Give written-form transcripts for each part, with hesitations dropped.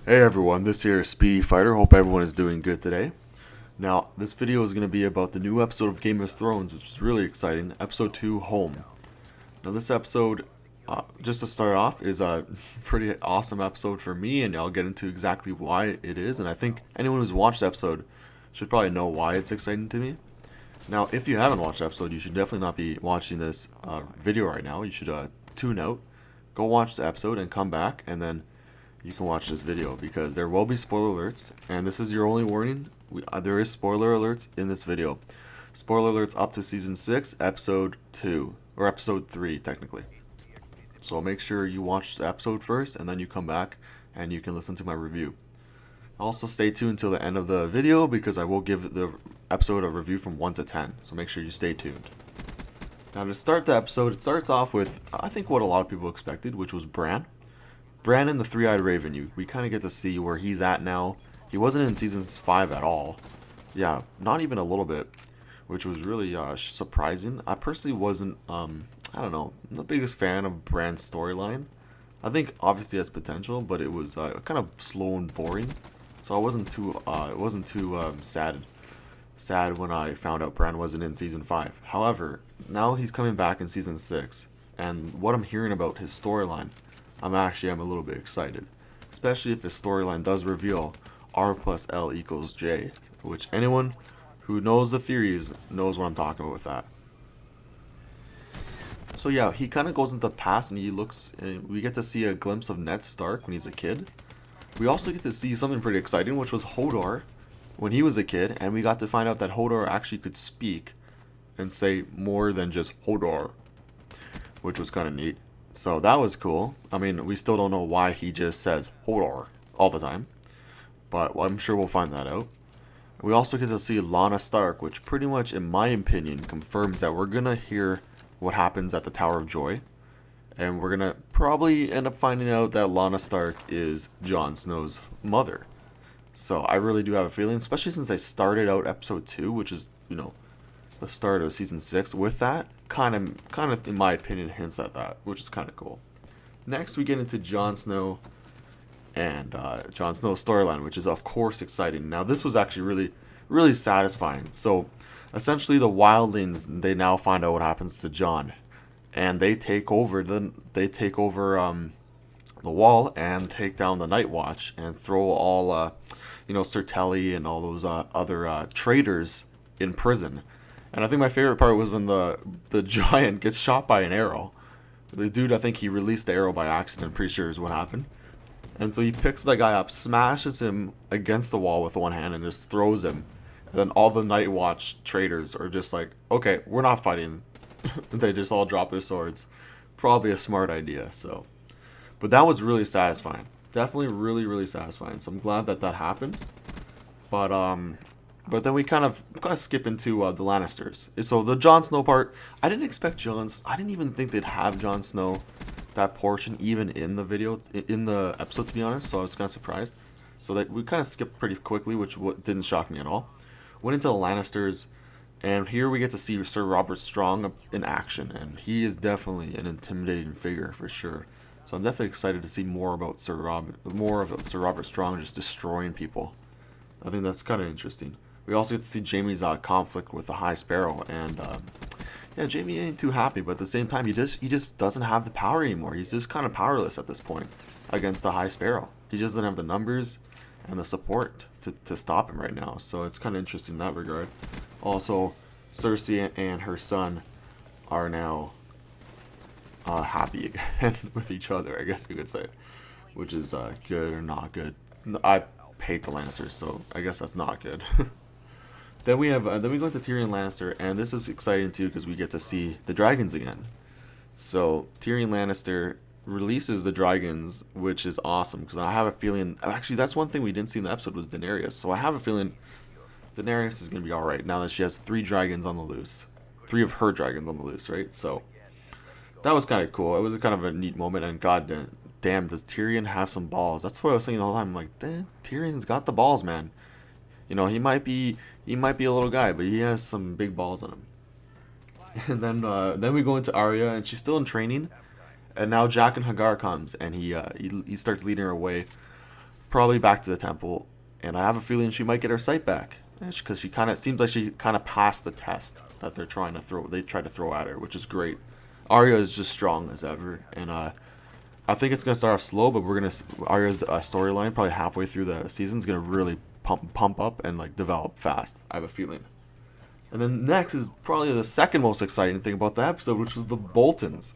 Hey everyone, this here is Speedyfighter. Hope everyone is doing good today. Now, this video is going to be about the new episode of Game of Thrones, which is really exciting. Episode 2, Home. Now, this episode, just to start off, is a pretty awesome episode for me, and I'll get into exactly why it is. And I think anyone who's watched the episode should probably know why it's exciting to me. Now, if you haven't watched the episode, you should definitely not be watching this video right now. You should tune out, go watch the episode, and come back, and then you can watch this video because there will be spoiler alerts, and this is your only warning. There is spoiler alerts in this video. Spoiler alerts up to season 6, episode 2, or episode 3 technically. So make sure you watch the episode first, and then you come back and you can listen to my review. Also stay tuned until the end of the video because I will give the episode a review from 1 to 10. So make sure you stay tuned. Now to start the episode, it starts off with I think what a lot of people expected, which was Bran. Bran and the Three-Eyed Raven, we kind of get to see where he's at now. He wasn't in Season 5 at all. Yeah, not even a little bit, which was really surprising. I personally wasn't, I don't know, the biggest fan of Bran's storyline. I think obviously has potential, but it was kind of slow and boring. So I wasn't too, sad when I found out Bran wasn't in Season 5. However, now he's coming back in Season 6, and what I'm hearing about his storyline, I'm a little bit excited, especially if his storyline does reveal R plus L equals J, which anyone who knows the theories knows what I'm talking about with that. So yeah, he kind of goes into the past and we get to see a glimpse of Ned Stark when he's a kid. We also get to see something pretty exciting, which was Hodor when he was a kid, and we got to find out that Hodor actually could speak and say more than just Hodor, which was kind of neat. So that was cool. I mean, we still don't know why he just says Hodor all the time, but I'm sure we'll find that out. We also get to see Lyanna Stark, which pretty much, in my opinion, confirms that we're going to hear what happens at the Tower of Joy, and we're going to probably end up finding out that Lyanna Stark is Jon Snow's mother. So I really do have a feeling, especially since I started out episode 2, which is, the start of season 6 with that kind of in my opinion hints at that, which is kind of cool. Next we get into Jon Snow and Jon Snow's storyline, which is of course exciting. Now this was actually really satisfying. So essentially the wildlings, they now find out what happens to Jon, and they take over the wall and take down the Night Watch and throw all Sir Telly and all those other traitors in prison. And I think my favorite part was when the giant gets shot by an arrow. The dude, I think he released the arrow by accident, I'm pretty sure is what happened. And so he picks the guy up, smashes him against the wall with one hand, and just throws him. And then all the Night Watch traitors are just like, okay, we're not fighting. They just all drop their swords. Probably a smart idea, so. But that was really satisfying. Definitely really, really satisfying. So I'm glad that happened. But then we kind of skip into the Lannisters. So the Jon Snow part, I didn't even think they'd have Jon Snow, that portion, even in the episode, to be honest. So I was kind of surprised. So that we kind of skipped pretty quickly, which didn't shock me at all. Went into the Lannisters, and here we get to see Sir Robert Strong in action, and he is definitely an intimidating figure for sure. So I'm definitely excited to see more of Sir Robert Strong just destroying people. I think that's kind of interesting. We also get to see Jaime's conflict with the High Sparrow, and yeah, Jaime ain't too happy, but at the same time, he just doesn't have the power anymore. He's just kind of powerless at this point against the High Sparrow. He just doesn't have the numbers and the support to stop him right now. So it's kind of interesting in that regard. Also, Cersei and her son are now happy again with each other, I guess you could say, which is good or not good. I hate the Lannisters, so I guess that's not good. Then we go into Tyrion Lannister, and this is exciting too because we get to see the dragons again. So Tyrion Lannister releases the dragons, which is awesome because I have a feeling. Actually, that's one thing we didn't see in the episode was Daenerys. So I have a feeling Daenerys is gonna be all right now that she has 3 dragons on the loose, 3 of her dragons on the loose, right? So that was kind of cool. It was kind of a neat moment, and god damn, does Tyrion have some balls? That's what I was thinking all the time. I'm like, damn, Tyrion's got the balls, man. He might be a little guy, but he has some big balls on him. And then we go into Arya, and she's still in training. And now Jack and Hagar comes, and he starts leading her away probably back to the temple, and I have a feeling she might get her sight back, because she kind of seems like she kind of passed the test that they're trying to throw. They tried to throw at her, which is great. Arya is just strong as ever, and I think it's gonna start off slow, but Arya's storyline probably halfway through the season is gonna really pump up and like develop fast. I have a feeling. And then next is probably the second most exciting thing about the episode, which was the Boltons.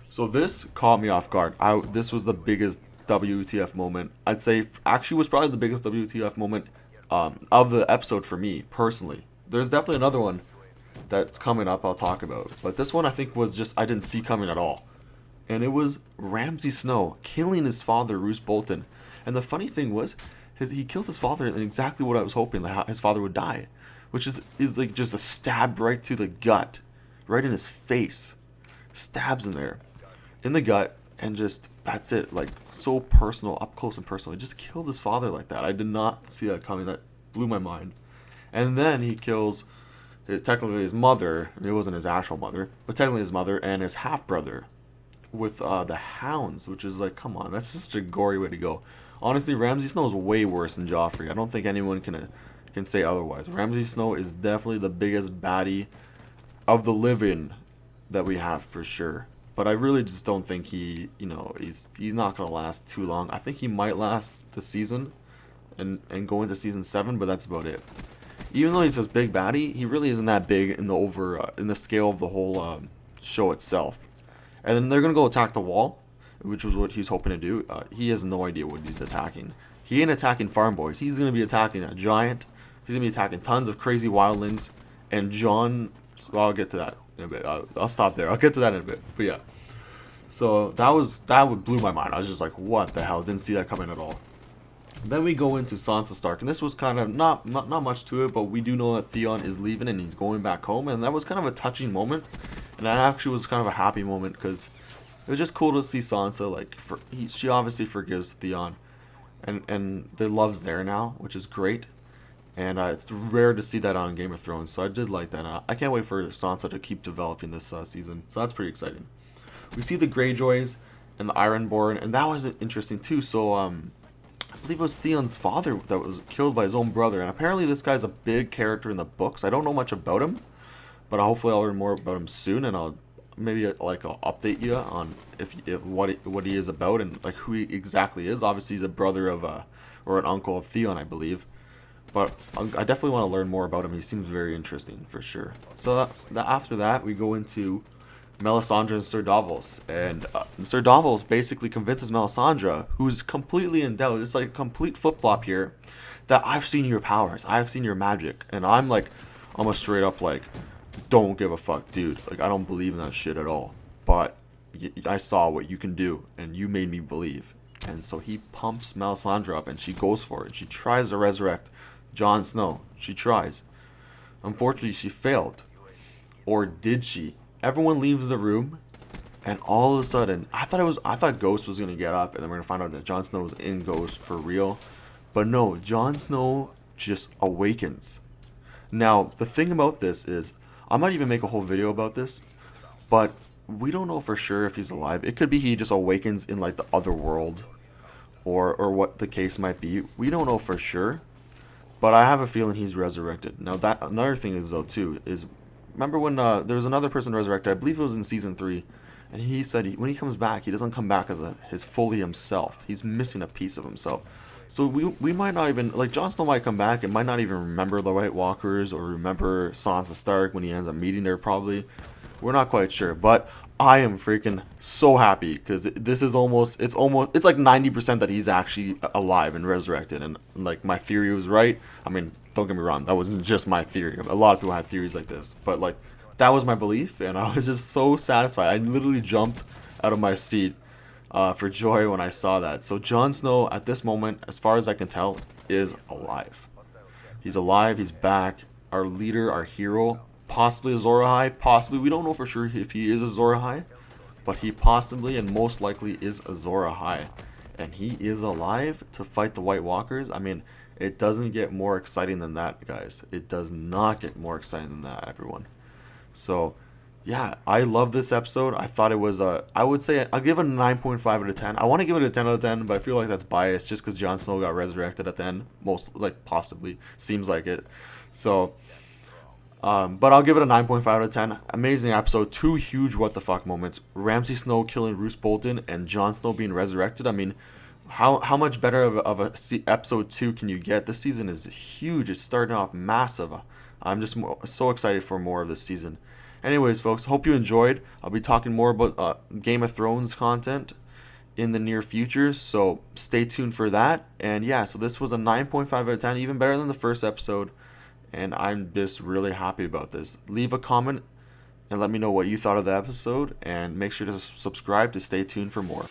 So this caught me off guard. This was the biggest WTF moment. I'd say actually was probably the biggest WTF moment of the episode for me personally. There's definitely another one that's coming up I'll talk about, but this one I think was just I didn't see coming at all. And it was Ramsay Snow killing his father, Roose Bolton. And the funny thing was, he killed his father in exactly what I was hoping that his father would die, which is like just a stab right to the gut, right in his face, stabs him there, in the gut, and just that's it. Like so personal, up close and personal. He just killed his father like that. I did not see that coming. That blew my mind. And then he kills technically his mother. It wasn't his actual mother, but technically his mother and his half brother with the hounds, which is like, come on, that's such a gory way to go. Honestly, Ramsay Snow is way worse than Joffrey. I don't think anyone can say otherwise. Ramsay Snow is definitely the biggest baddie of the living that we have for sure. But I really just don't think he's not gonna last too long. I think he might last the season and go into season 7, but that's about it. Even though he's this big baddie, he really isn't that big in the scale of the whole show itself. And then they're gonna go attack the wall, which was what he's hoping to do. He has no idea what he's attacking. He ain't attacking farm boys. He's gonna be attacking a giant. He's gonna be attacking tons of crazy wildlings. And Jon, well, I'll get to that in a bit. I'll stop there. I'll get to that in a bit. But yeah, so that blew my mind. I was just like, what the hell? Didn't see that coming at all. Then we go into Sansa Stark, and this was kind of not much to it, but we do know that Theon is leaving and he's going back home, and that was kind of a touching moment, and that actually was kind of a happy moment because it was just cool to see Sansa she obviously forgives Theon, and their love's there now, which is great, and it's rare to see that on Game of Thrones, so I did like that. I can't wait for Sansa to keep developing this season, so that's pretty exciting. We see the Greyjoys and the Ironborn, and that was interesting too. So I believe it was Theon's father that was killed by his own brother, and apparently this guy's a big character in the books. I don't know much about him, but hopefully I'll learn more about him soon, and I'll update you on what he is about and like who he exactly is. Obviously, he's a brother of or an uncle of Theon, I believe, but I definitely want to learn more about him. He seems very interesting for sure. So after that, we go into Melisandre and Sir Davos, and Sir Davos basically convinces Melisandre, who's completely in doubt. It's like a complete flip-flop here, that I've seen your powers, I've seen your magic, and I'm a straight up like, don't give a fuck, dude. Like, I don't believe in that shit at all, but I saw what you can do, and you made me believe. And so he pumps Melisandre up, and she goes for it. She tries to resurrect Jon Snow. She tries. Unfortunately, she failed. Or did she? Everyone leaves the room, and all of a sudden, I thought Ghost was gonna get up, and then we're gonna find out that Jon Snow was in Ghost for real. But no, Jon Snow just awakens. Now, the thing about this is, I might even make a whole video about this, but we don't know for sure if he's alive. It could be he just awakens in like the other world, or what the case might be. We don't know for sure, but I have a feeling he's resurrected. Now, that another thing is though too is, remember when there was another person resurrected? I believe it was in season 3, and he said when he comes back, he doesn't come back as his fully himself. He's missing a piece of himself. So we might not even, like, Jon Snow might come back and might not even remember the White Walkers or remember Sansa Stark when he ends up meeting her, probably. We're not quite sure, but I am freaking so happy because it's like 90% that he's actually alive and resurrected, and like my theory was right. I mean, don't get me wrong, that wasn't just my theory. A lot of people had theories like this, but like that was my belief, and I was just so satisfied. I literally jumped out of my seat for joy when I saw that. So Jon Snow, at this moment, as far as I can tell, is alive. He's alive. He's back. Our leader, our hero, possibly Azor Ahai. Possibly, we don't know for sure if he is Azor Ahai, but he possibly and most likely is Azor Ahai, and he is alive to fight the White Walkers. I mean, it doesn't get more exciting than that, guys. It does not get more exciting than that, everyone. So yeah, I love this episode. I thought it was I would say I'll give it a 9.5 out of 10. I want to give it a 10 out of 10, but I feel like that's biased just because Jon Snow got resurrected at the end. Most like possibly seems like it. So, but I'll give it a 9.5 out of 10. Amazing episode. Two huge what the fuck moments. Ramsay Snow killing Roose Bolton and Jon Snow being resurrected. I mean, how much better episode 2 can you get? This season is huge. It's starting off massive. I'm just so excited for more of this season. Anyways, folks, hope you enjoyed. I'll be talking more about Game of Thrones content in the near future, so stay tuned for that. And yeah, so this was a 9.5 out of 10, even better than the first episode, and I'm just really happy about this. Leave a comment and let me know what you thought of the episode, and make sure to subscribe to stay tuned for more.